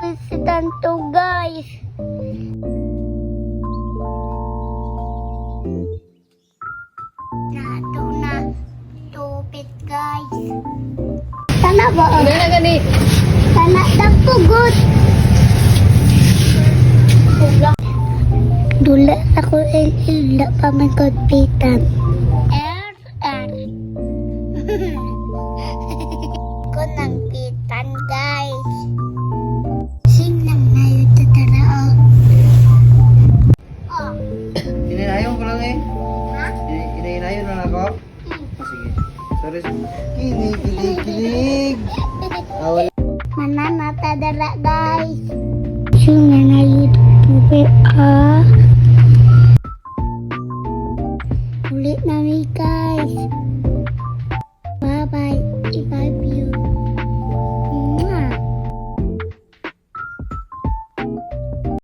visitan to, guys. Nato na tupit, guys. Sana ba? Ano na gani? Sana tapugot. Dula ako ila pa man kagpitan. Ko nang pitan, guys. Sing lang na yun tatara, oh. Ininayon ko lang eh. Ha? Ininayon lang ako. Sige. Sorry. Kinig. Wala. Manana tadara, guys. Sing lang na yun.